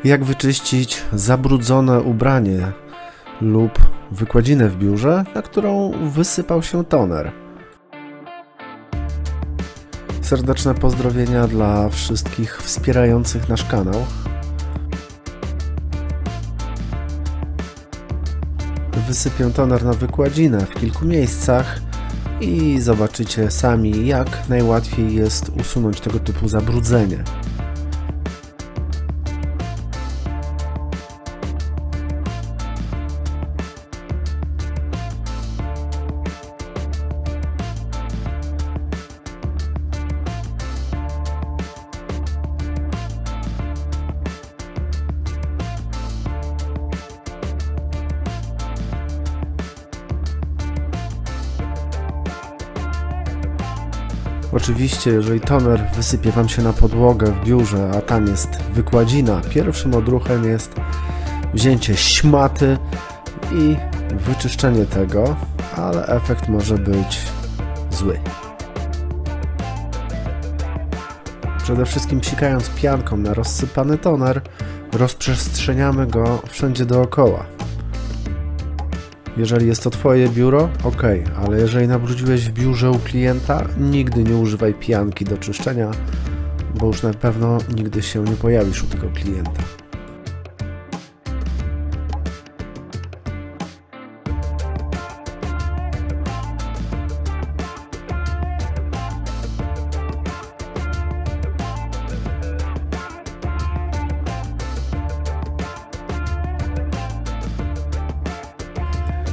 Jak wyczyścić zabrudzone ubranie lub wykładzinę w biurze, na którą wysypał się toner. Serdeczne pozdrowienia dla wszystkich wspierających nasz kanał. Wysypię toner na wykładzinę w kilku miejscach i zobaczycie sami, jak najłatwiej jest usunąć tego typu zabrudzenie. Oczywiście, jeżeli toner wysypie Wam się na podłogę w biurze, a tam jest wykładzina, pierwszym odruchem jest wzięcie szmaty i wyczyszczenie tego, ale efekt może być zły. Przede wszystkim psikając pianką na rozsypany toner, rozprzestrzeniamy go wszędzie dookoła. Jeżeli jest to Twoje biuro, ok, ale jeżeli nabrudziłeś w biurze u klienta, nigdy nie używaj pianki do czyszczenia, bo już na pewno nigdy się nie pojawisz u tego klienta.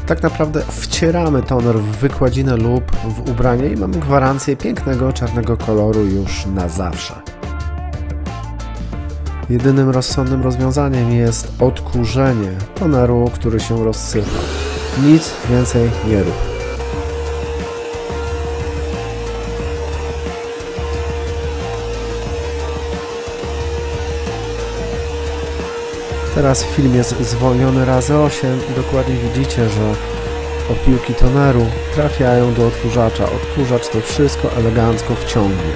Tak naprawdę wcieramy toner w wykładzinę lub w ubranie i mamy gwarancję pięknego czarnego koloru już na zawsze. Jedynym rozsądnym rozwiązaniem jest odkurzenie toneru, który się rozsypa. Nic więcej nie rób. Teraz film jest zwolniony razy 8 i dokładnie widzicie, że opiłki toneru trafiają do odkurzacza. Odkurzacz to wszystko elegancko wciągnie.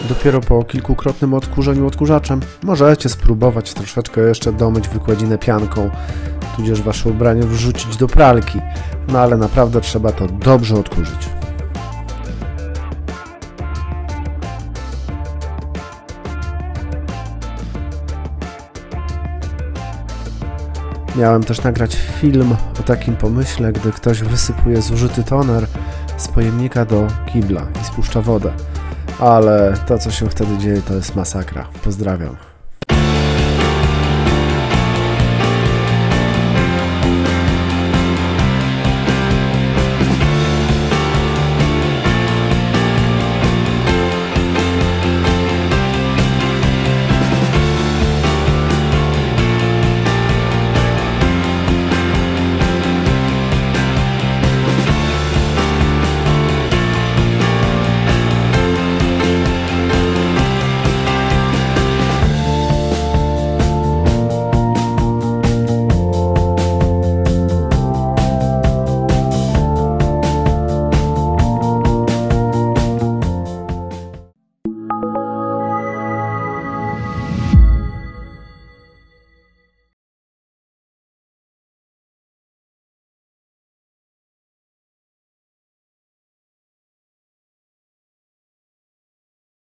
Dopiero po kilkukrotnym odkurzeniu odkurzaczem możecie spróbować troszeczkę jeszcze domyć wykładzinę pianką, tudzież Wasze ubranie wrzucić do pralki, no ale naprawdę trzeba to dobrze odkurzyć. Miałem też nagrać film o takim pomyśle, gdy ktoś wysypuje zużyty toner z pojemnika do kibla i spuszcza wodę. Ale to, co się wtedy dzieje, to jest masakra. Pozdrawiam.